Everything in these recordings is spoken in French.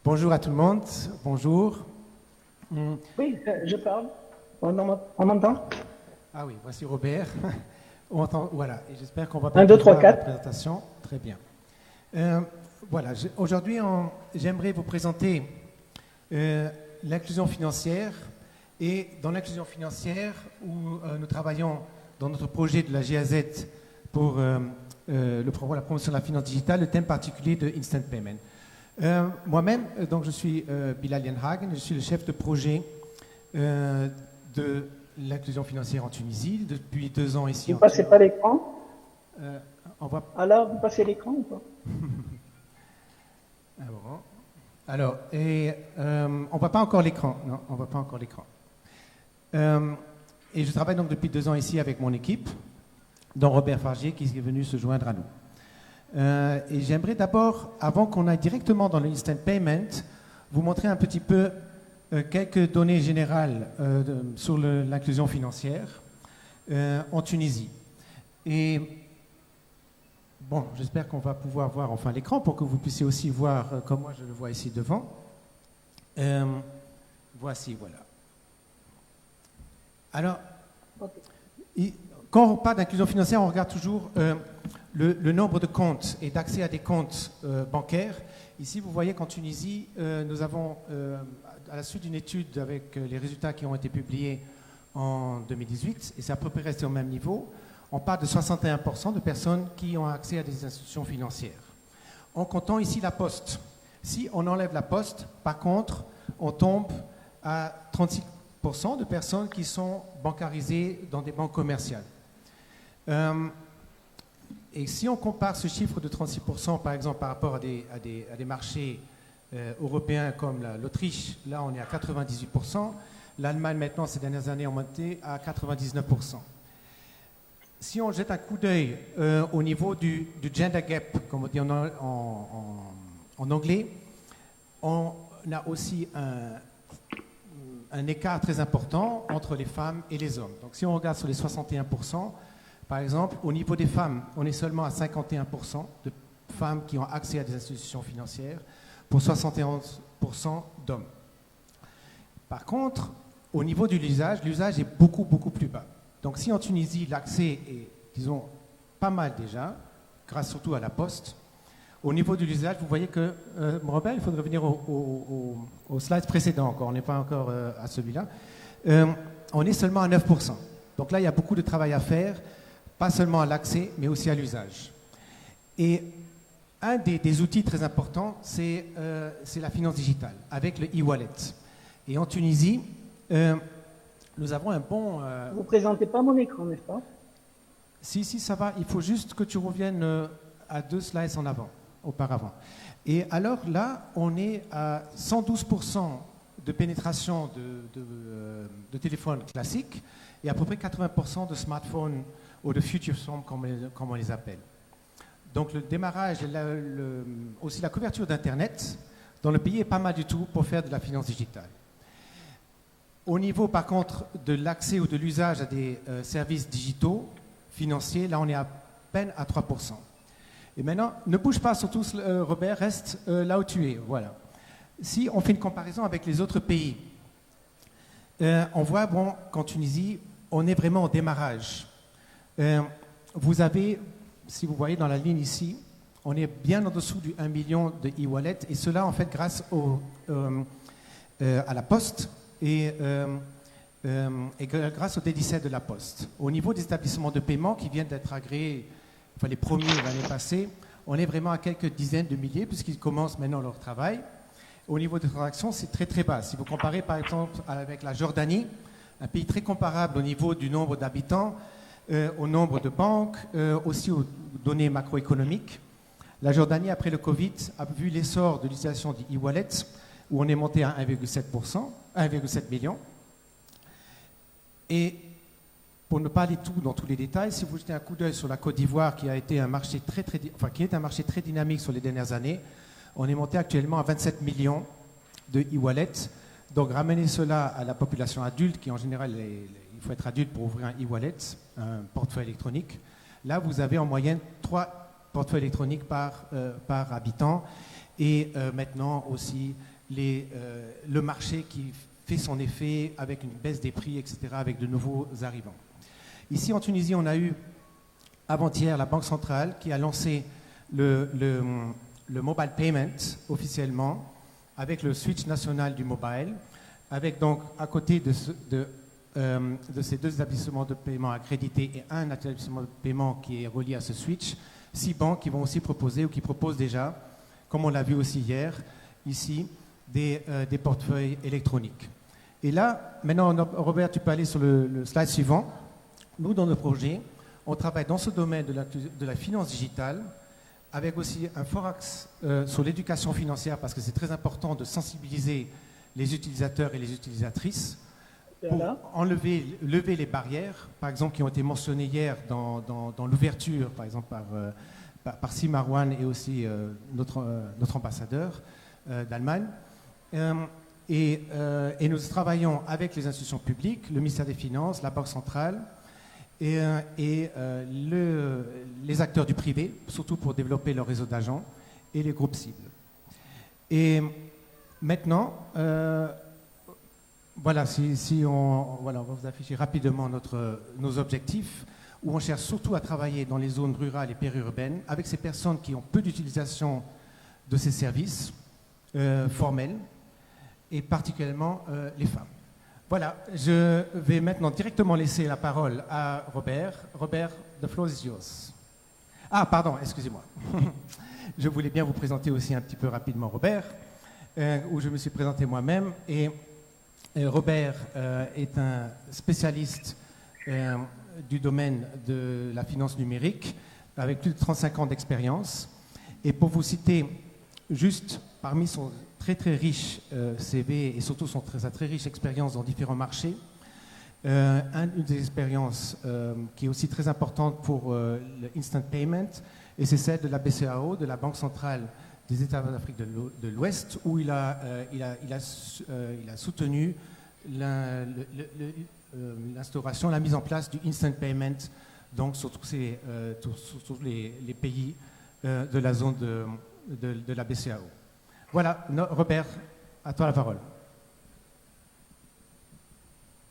Bonjour à tout le monde. Bonjour. Oui, je parle. On m'entend? Ah oui, voici Robert. Voilà, et j'espère qu'on va 1, 2, 3, voir la 4. présentation. Très bien. Voilà, aujourd'hui, j'aimerais vous présenter l'inclusion financière. Et dans l'inclusion financière, où nous travaillons dans notre projet de la GAZ pour la promotion de la finance digitale, le thème particulier de Instant Payment. Moi-même, donc je suis Bilal Yenhagen, je suis le chef de projet de l'inclusion financière en Tunisie depuis 2 ans ici Vous en passez Tunisie. pas l'écran? On va... Alors, vous passez l'écran ou pas? Alors, on voit pas encore l'écran. Non, on voit pas encore l'écran. Et je travaille donc depuis 2 ans ici avec mon équipe, dont Robert Fargier qui est venu se joindre à nous. Et j'aimerais d'abord, avant qu'on aille directement dans l'instant payment, vous montrer un petit peu quelques données générales sur l'inclusion financière en Tunisie. Et bon, j'espère qu'on va pouvoir voir enfin l'écran pour que vous puissiez aussi voir comme moi je le vois ici devant. Voici, voilà. Alors, quand on parle d'inclusion financière, on regarde toujours le nombre de comptes et d'accès à des comptes bancaires. Ici, vous voyez qu'en Tunisie, nous avons, à la suite d'une étude avec les résultats qui ont été publiés en 2018, et c'est à peu près resté au même niveau, on parle de 61% de personnes qui ont accès à des institutions financières. En comptant ici la poste. Si on enlève la poste, par contre, on tombe à 36% de personnes qui sont bancarisées dans des banques commerciales. Et si on compare ce chiffre de 36%, par exemple, par rapport à des marchés européens comme l'Autriche, là on est à 98%. L'Allemagne, maintenant, ces dernières années, ont monté à 99%. Si on jette un coup d'œil au niveau du gender gap, comme on dit en anglais, on a aussi un écart très important entre les femmes et les hommes. Donc si on regarde sur les 61%, par exemple, au niveau des femmes, on est seulement à 51% de femmes qui ont accès à des institutions financières pour 71% d'hommes. Par contre, au niveau de l'usage est beaucoup, beaucoup plus bas. Donc si en Tunisie, l'accès est, disons, pas mal déjà, grâce surtout à la poste, au niveau de l'usage, vous voyez que, Robert, il faudrait revenir au slide précédent encore, on n'est pas encore à celui-là, on est seulement à 9%. Donc là, il y a beaucoup de travail à faire, pas seulement à l'accès, mais aussi à l'usage. Et un des outils très importants, c'est la finance digitale, avec le e-wallet. Et en Tunisie, nous avons un bon... Vous ne présentez pas mon écran, n'est-ce pas? Si, ça va. Il faut juste que tu reviennes à 2 slides en avant, auparavant. Et alors là, on est à 112% de pénétration de téléphones classiques et à peu près 80% de smartphones ou de future phones, comme on les appelle. Donc le démarrage et aussi la couverture d'Internet dans le pays est pas mal du tout pour faire de la finance digitale. Au niveau, par contre, de l'accès ou de l'usage à des services digitaux financiers, là, on est à peine à 3%. Et maintenant, ne bouge pas, surtout, Robert, reste là où tu es. Voilà. Si on fait une comparaison avec les autres pays, on voit qu'en Tunisie, on est vraiment au démarrage. Vous avez, si vous voyez dans la ligne ici, on est bien en dessous du 1 million de e-wallets, et cela, en fait, grâce à la Poste, et grâce au D17 de la Poste. Au niveau des établissements de paiement qui viennent d'être agréés, enfin les premiers l'année passée, on est vraiment à quelques dizaines de milliers puisqu'ils commencent maintenant leur travail. Au niveau des transactions, c'est très très bas. Si vous comparez par exemple avec la Jordanie, un pays très comparable au niveau du nombre d'habitants, au nombre de banques, aussi aux données macroéconomiques, la Jordanie, après le Covid, a vu l'essor de l'utilisation du e-wallet, où on est monté à 1,7 million. Et pour ne pas aller dans tous les détails, si vous jetez un coup d'œil sur la Côte d'Ivoire, qui est un marché très dynamique sur les dernières années, on est monté actuellement à 27 millions de e-wallets. Donc ramener cela à la population adulte, qui en général, il faut être adulte pour ouvrir un e-wallet, un portefeuille électronique. Là, vous avez en moyenne 3 portefeuilles électroniques par habitant. Et maintenant aussi le marché qui fait son effet avec une baisse des prix, etc., avec de nouveaux arrivants. Ici, en Tunisie, on a eu avant-hier la Banque centrale qui a lancé le mobile payment officiellement avec le switch national du mobile, avec donc à côté de ces deux établissements de paiement accrédités et un établissement de paiement qui est relié à ce switch, 6 banques qui vont aussi proposer ou qui proposent déjà, comme on l'a vu aussi hier, ici, des portefeuilles électroniques. Et là, maintenant, Robert, tu peux aller sur le slide suivant. Nous, dans le projet, on travaille dans ce domaine de la finance digitale, avec aussi un fort axe sur l'éducation financière, parce que c'est très important de sensibiliser les utilisateurs et les utilisatrices pour lever les barrières, par exemple, qui ont été mentionnées hier dans l'ouverture, par exemple, par Simarwan et aussi notre ambassadeur d'Allemagne. Et nous travaillons avec les institutions publiques, le ministère des Finances, la Banque centrale et les acteurs du privé, surtout pour développer leur réseau d'agents et les groupes cibles. Et maintenant, voilà, on va vous afficher rapidement nos objectifs, où on cherche surtout à travailler dans les zones rurales et périurbaines avec ces personnes qui ont peu d'utilisation de ces services formels, et particulièrement les femmes. Voilà, je vais maintenant directement laisser la parole à Robert. Robert, the floor is yours. Ah, pardon, excusez-moi. Je voulais bien vous présenter aussi un petit peu rapidement Robert, où je me suis présenté moi-même. Et Robert est un spécialiste du domaine de la finance numérique, avec plus de 35 ans d'expérience. Et pour vous citer juste parmi son très très riche CV et surtout sa très riche expérience dans différents marchés. Une des expériences qui est aussi très importante pour l'Instant Payment, et c'est celle de la BCAO, de la Banque centrale des États d'Afrique de l'Ouest, où il a soutenu l'instauration, la mise en place du Instant Payment, donc sur tous les pays de la zone de la BCAO. Voilà, Robert, à toi la parole.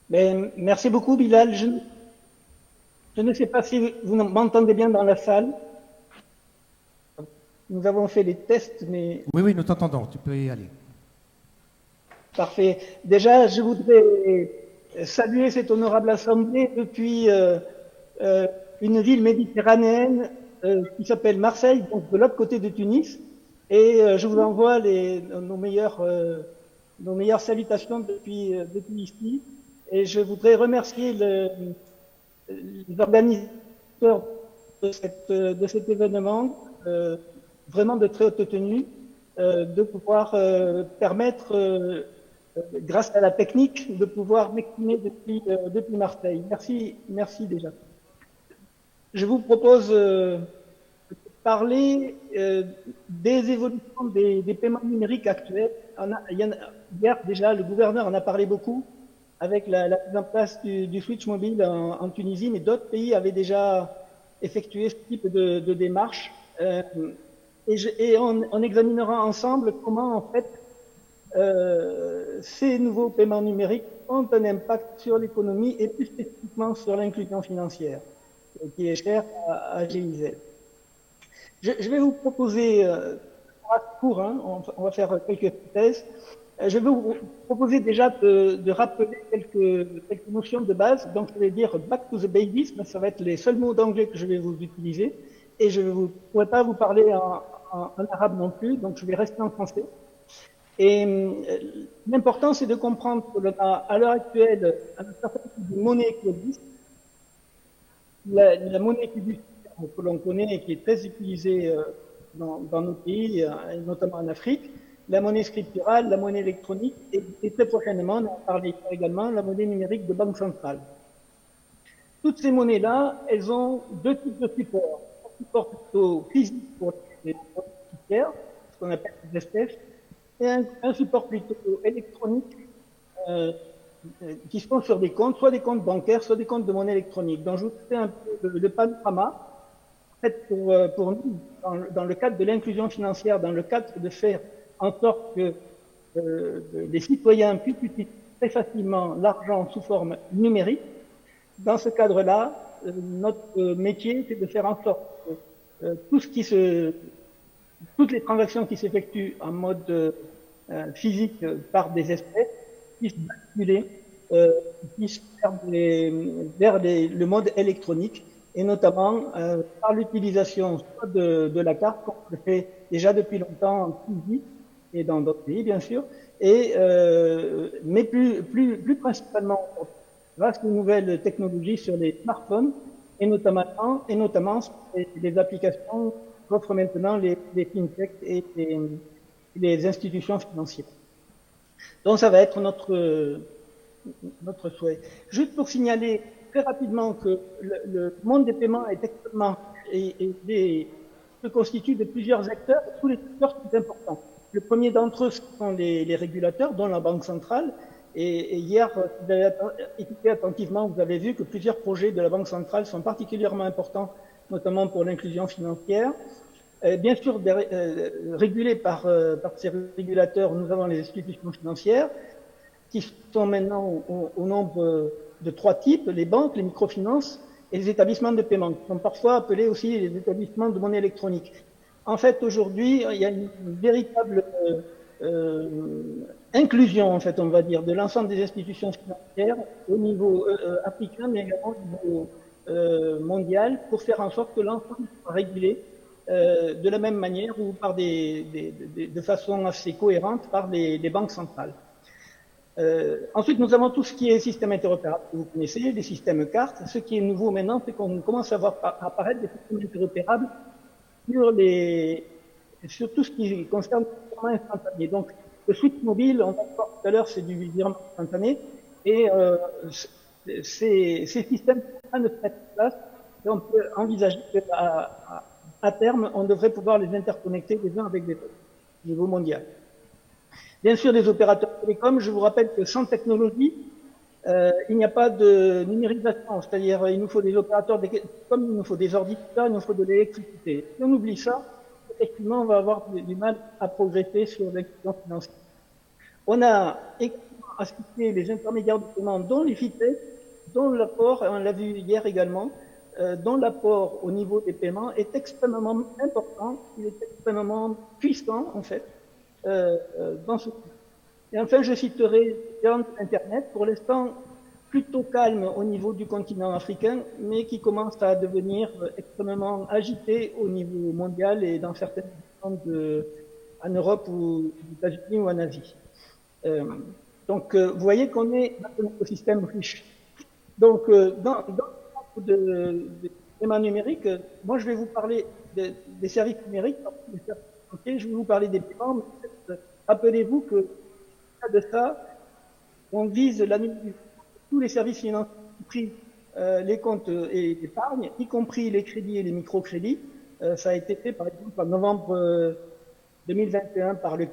Merci beaucoup, Bilal. Je ne sais pas si vous m'entendez bien dans la salle. Nous avons fait les tests, mais... Oui, nous t'entendons, tu peux y aller. Parfait. Déjà, je voudrais saluer cette honorable assemblée depuis une ville méditerranéenne qui s'appelle Marseille, donc de l'autre côté de Tunis. Et je vous envoie nos meilleures salutations depuis ici. Et je voudrais remercier les organisateurs de cet événement, vraiment de très haute tenue, de pouvoir permettre, grâce à la technique, de pouvoir m'exprimer depuis Marseille. Merci déjà. Je vous propose parler des évolutions des paiements numériques actuels. Hier déjà, le gouverneur en a parlé beaucoup avec la mise en place du switch mobile en Tunisie, mais d'autres pays avaient déjà effectué ce type de démarche. Et on examinera ensemble comment en fait ces nouveaux paiements numériques ont un impact sur l'économie et plus spécifiquement sur l'inclusion financière, qui est chère à GIZ. Je vais vous proposer, court, on va faire quelques hypothèses. Je vais vous proposer déjà de rappeler quelques notions de base. Donc, je vais dire back to the basics, mais ça va être les seuls mots d'anglais que je vais vous utiliser. Et je ne pourrai pas vous parler en arabe non plus, donc je vais rester en français. Et l'important, c'est de comprendre qu'à l'heure actuelle, un certain nombre de monnaies qui existent. La monnaie que l'on connaît et qui est très utilisée dans nos pays, et notamment en Afrique, la monnaie scripturale, la monnaie électronique et très prochainement, on en parlera également, la monnaie numérique de banque centrale. Toutes ces monnaies-là, elles ont deux types de supports. Un support plutôt physique pour les tiers, ce qu'on appelle les espèces, et un support plutôt électronique qui sont sur des comptes, soit des comptes bancaires, soit des comptes de monnaie électronique. Donc je vous fais un peu le panorama. En fait, pour nous, dans le cadre de l'inclusion financière, dans le cadre de faire en sorte que les citoyens puissent utiliser très facilement l'argent sous forme numérique. Dans ce cadre-là, notre métier, c'est de faire en sorte que toutes les transactions qui s'effectuent en mode physique par des espèces puissent basculer, puissent faire le mode électronique, et notamment par l'utilisation soit de la carte, comme on le fait déjà depuis longtemps en Tunisie et dans d'autres pays, bien sûr, mais plus principalement grâce aux nouvelles technologies sur les smartphones et notamment sur les applications qu'offrent maintenant les fintechs et les institutions financières. Donc ça va être notre souhait. Juste pour signaler très rapidement que le monde des paiements est extrêmement se constitue de plusieurs acteurs, tous les acteurs sont importants. Le premier d'entre eux sont les régulateurs, dont la Banque centrale. Et hier, si vous avez écouté attentivement, vous avez vu que plusieurs projets de la Banque centrale sont particulièrement importants, notamment pour l'inclusion financière. Bien sûr, régulés par ces régulateurs, nous avons les institutions financières, qui sont maintenant au nombre de 3 types, les banques, les microfinances et les établissements de paiement, qui sont parfois appelés aussi les établissements de monnaie électronique. En fait, aujourd'hui, il y a une véritable inclusion, en fait, on va dire, de l'ensemble des institutions financières au niveau africain, mais également au niveau mondial, pour faire en sorte que l'ensemble soit régulé de la même manière ou de façon assez cohérente par les banques centrales. Ensuite, nous avons tout ce qui est système interopérable que vous connaissez, les systèmes cartes. Ce qui est nouveau maintenant, c'est qu'on commence à voir apparaître des systèmes interopérables sur tout ce qui concerne le virement instantané. Donc, le switch mobile, on va voir tout à l'heure, c'est du virement instantané, et ces systèmes sont en train de se mettre en place, et on peut envisager qu'à terme, on devrait pouvoir les interconnecter les uns avec les autres, au niveau mondial. Bien sûr, les opérateurs télécoms, je vous rappelle que sans technologie, il n'y a pas de numérisation, c'est-à-dire il nous faut des opérateurs comme il nous faut des ordinateurs, il nous faut de l'électricité. Si on oublie ça, effectivement, on va avoir du mal à progresser sur l'inclusion financière. On a également assisté les intermédiaires de paiement, dont les FinTech, dont l'apport, on l'a vu hier également, dont l'apport au niveau des paiements est extrêmement important, il est extrêmement puissant en fait. Dans ce... Et enfin, je citerai Internet, pour l'instant plutôt calme au niveau du continent africain, mais qui commence à devenir extrêmement agité au niveau mondial et dans certaines régions en Europe ou aux États-Unis ou en Asie. Donc, vous voyez qu'on est dans un écosystème riche. Donc, dans le paiement numérique, moi, je vais vous parler des services numériques. Je vais vous parler des paiements, mais rappelez-vous que de ça, on vise la tous les services financiers, y compris les comptes et l'épargne, y compris les crédits et les microcrédits. Ça a été fait, par exemple, en novembre 2021 par le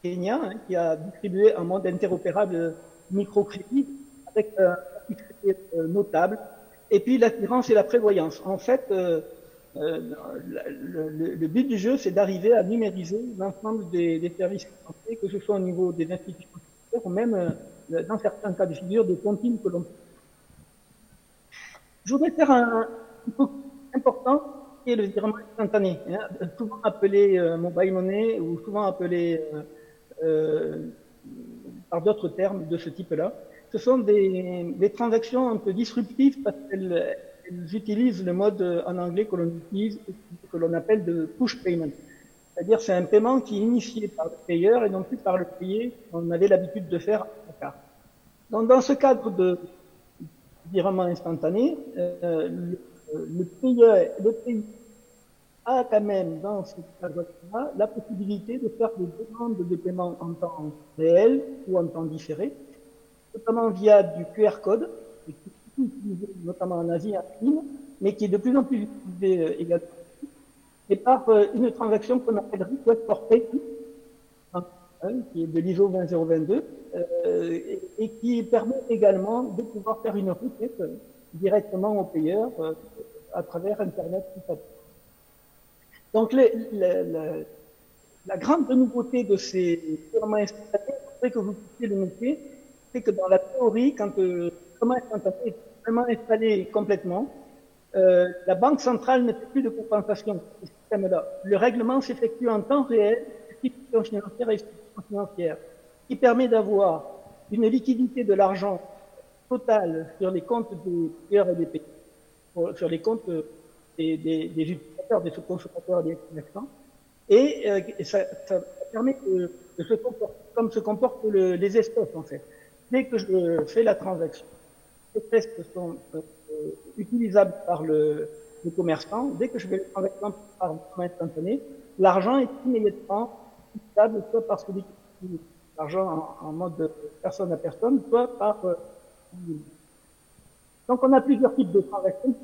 Kenya, qui a distribué un mode interopérable microcrédit avec un crédit notable. Et puis l'assurance et la prévoyance. En fait, le but du jeu, c'est d'arriver à numériser l'ensemble des services financiers, que ce soit au niveau des institutions financières ou même, dans certains cas de figure, des comptes que l'on peut. Je voudrais faire un point important, qui est le virement instantané, souvent appelé mobile money ou souvent appelé par d'autres termes de ce type-là. Ce sont des transactions un peu disruptives parce qu'elles utilisent le mode en anglais que l'on utilise, que l'on appelle de push payment. C'est-à-dire c'est un paiement qui est initié par le payeur et non plus par le payé, qu'on avait l'habitude de faire à la carte. Donc dans ce cadre de virement instantané, le payeur a quand même dans ce cadre-là la possibilité de faire des demandes de paiement en temps réel ou en temps différé, notamment via du QR code, qui est utilisé notamment en Asie, en Chine, mais qui est de plus en plus utilisé également, et par une transaction qu'on appelle Request for Payment, qui est de l'ISO 20022, et qui permet également de pouvoir faire une requête directement au payeur à travers Internet. Donc la grande nouveauté de ces virements instantanés, c'est que vous puissiez le noter, c'est que dans la théorie, quand le virement instantané est vraiment installé complètement, la Banque centrale ne fait plus de compensation de ce système-là. Le règlement s'effectue en temps réel, institution financière et institution financière, qui permet d'avoir une liquidité de l'argent totale sur les comptes des payeurs et des payeurs, sur les comptes des utilisateurs, des consommateurs et des commerçants, et ça permet de se comporter comme se comportent les espèces, en fait. Dès que je fais la transaction, les espèces sont utilisables par le commerçant. Dès que je fais la transaction par moyen instantané, l'argent est immédiatement utilisable soit par celui qui utilise l'argent en mode personne à personne, soit par donc on a plusieurs types de transactions,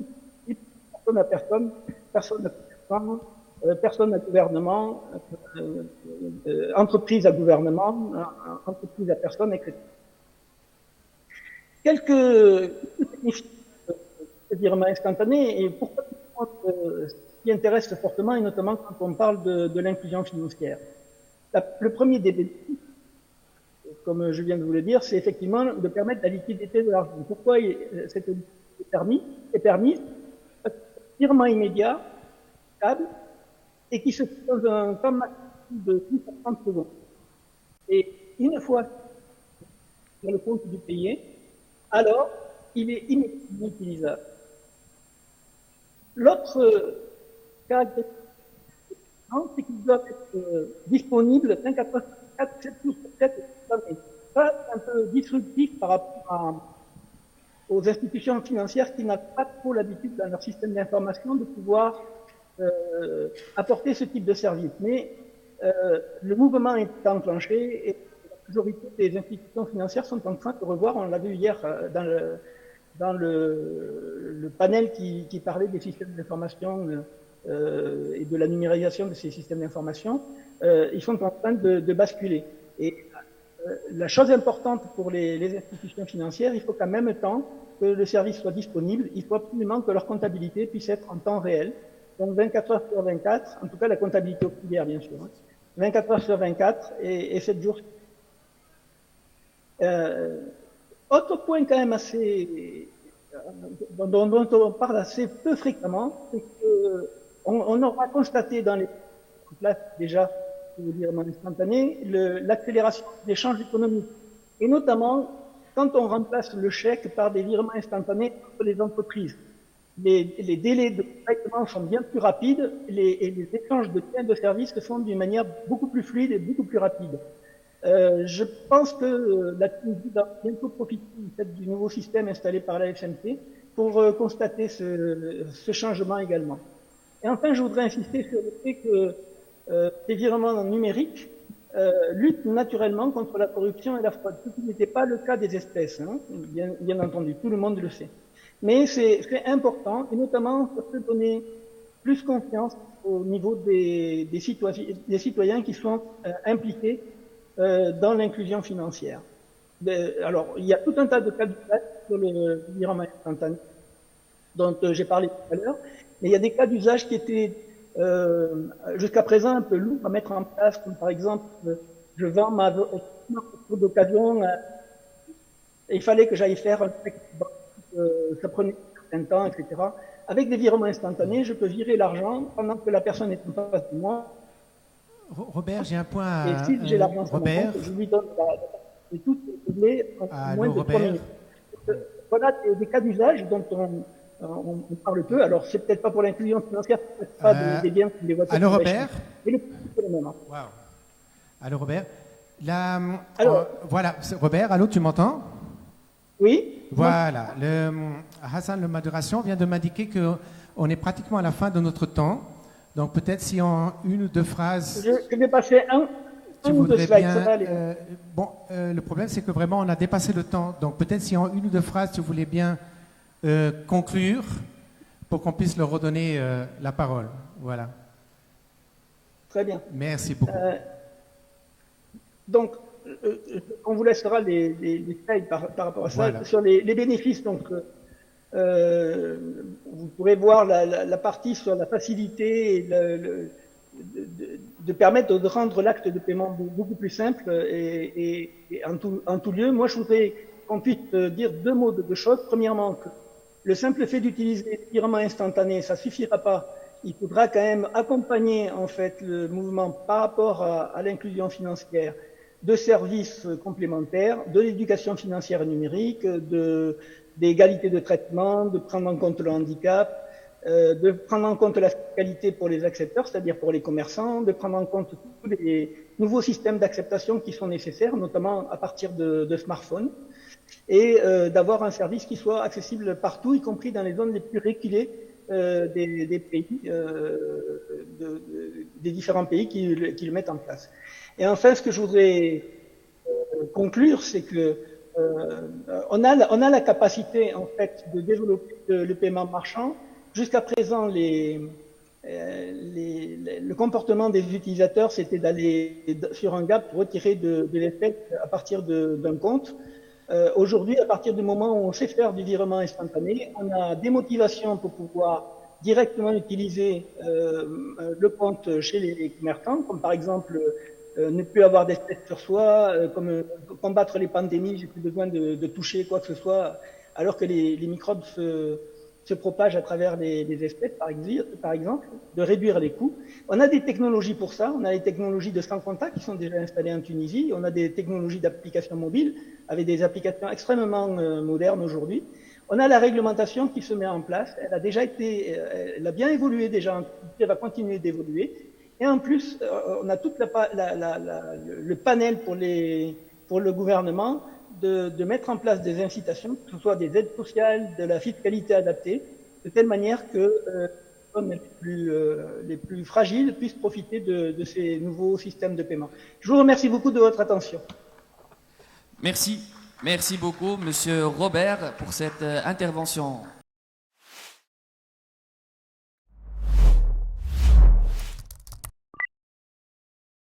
personne à personne, personne à personne, personne à gouvernement, entreprise à gouvernement, entreprise à personne, etc. Quelques virements instantanés et pourquoi ce qui intéresse fortement, et notamment quand on parle de l'inclusion financière. Le premier des bénéfices, comme je viens de vous le dire, c'est effectivement de permettre la liquidité de l'argent. Pourquoi cette liquidité est permise? Virement immédiat, stable, et qui se fait dans un temps maximum de 10 à 30 secondes. Et une fois sur le compte du payé, alors il est immédiatement utilisable. L'autre caractéristique, c'est qu'il doit être disponible 24 heures sur 24, 7 jours sur 7, ça, c'est un peu disruptif par rapport aux institutions financières qui n'ont pas trop l'habitude dans leur système d'information de pouvoir apporter ce type de service. Mais le mouvement est enclenché et la majorité des institutions financières sont en train de revoir, on l'a vu hier dans le panel qui parlait des systèmes d'information et de la numérisation de ces systèmes d'information, ils sont en train de basculer. Et la chose importante pour les institutions financières, il faut qu'en même temps que le service soit disponible, il faut absolument que leur comptabilité puisse être en temps réel. Donc 24 heures sur 24, en tout cas la comptabilité auxiliaire bien sûr, 24 heures sur 24 et 7 jours. Autre point quand même assez dont on parle assez peu fréquemment, c'est qu'on aura constaté dans les places déjà, je veux dire, instantané, l'accélération des échanges économiques. Et notamment, quand on remplace le chèque par des virements instantanés entre les entreprises. Les délais de traitement sont bien plus rapides et les échanges de biens de services se font d'une manière beaucoup plus fluide et beaucoup plus rapide. Je pense que la Tunisie va bientôt profiter du nouveau système installé par la FMT pour constater ce changement également. Et enfin, je voudrais insister sur le fait que ces virements numériques luttent naturellement contre la corruption et la fraude, ce qui n'était pas le cas des espèces, hein, bien entendu, tout le monde le sait. Mais c'est important, et notamment ça peut donner plus confiance au niveau des citoyens qui sont impliqués dans l'inclusion financière. Alors, il y a tout un tas de cas d'usage sur le virement instantané dont j'ai parlé tout à l'heure, mais il y a des cas d'usage qui étaient jusqu'à présent un peu lourds à mettre en place, comme par exemple, je vends ma voiture d'occasion, et il fallait que j'aille faire un chèque, ça prenait un certain temps, etc. Avec des virements instantanés, je peux virer l'argent pendant que la personne est en face de moi. Robert, j'ai un point à... Et si j'ai l'argent sur mon compte, je lui donne et tout est réglé en moins de 3 minutes. Voilà des cas d'usage dont on parle peu. Alors, c'est peut-être pas pour l'inclusion financière, peut-être pas des biens des voitures. Allô, Robert. Mais le prix, c'est le même. Wow. Allô, Robert. Voilà, Robert, allô, tu m'entends? Oui. Voilà. Hassan, le Maduration, vient de m'indiquer qu'on est pratiquement à la fin de notre temps. Donc, peut-être si en une ou deux phrases... Je vais passer un ou deux slides. Ça va aller. Le problème, c'est que vraiment, on a dépassé le temps. Donc, peut-être si en une ou deux phrases, tu voulais bien conclure pour qu'on puisse leur redonner la parole. Voilà. Très bien. Merci beaucoup. Donc, on vous laissera les slides par rapport à ça. Voilà. Sur les bénéfices, donc, vous pourrez voir la partie sur la facilité et de permettre de rendre l'acte de paiement beaucoup plus simple et en tout lieu. Moi, je voudrais qu'on puisse dire deux mots de choses. Premièrement, que le simple fait d'utiliser le virement instantané, ça suffira pas. Il faudra quand même accompagner en fait le mouvement par rapport à l'inclusion financière de services complémentaires, de l'éducation financière numérique, d'égalité de traitement, de prendre en compte le handicap, de prendre en compte la fiscalité pour les accepteurs, c'est-à-dire pour les commerçants, de prendre en compte tous les nouveaux systèmes d'acceptation qui sont nécessaires, notamment à partir de smartphones, et d'avoir un service qui soit accessible partout, y compris dans les zones les plus reculées des pays, des différents pays qui le mettent en place. Et enfin, ce que je voudrais conclure, c'est que on a la capacité en fait de développer le paiement marchand. Jusqu'à présent, le comportement des utilisateurs, c'était d'aller sur un gap pour retirer de l'effet à partir d'un compte. Aujourd'hui, à partir du moment où on sait faire du virement instantané, on a des motivations pour pouvoir directement utiliser le compte chez les commerçants, comme par exemple ne plus avoir d'espèces sur soi, comme combattre les pandémies, j'ai plus besoin de toucher quoi que ce soit, alors que les microbes se propagent à travers les espèces, par exemple, de réduire les coûts. On a des technologies pour ça, on a les technologies de sans contact qui sont déjà installées en Tunisie, on a des technologies d'application mobile avec des applications extrêmement modernes aujourd'hui. On a la réglementation qui se met en place, elle a déjà été, elle a bien évolué déjà, elle va continuer d'évoluer. Et en plus, on a tout le panel pour le gouvernement de mettre en place des incitations, que ce soit des aides sociales, de la fiscalité adaptée, de telle manière que les plus fragiles puissent profiter de ces nouveaux systèmes de paiement. Je vous remercie beaucoup de votre attention. Merci. Merci beaucoup, Monsieur Robert, pour cette intervention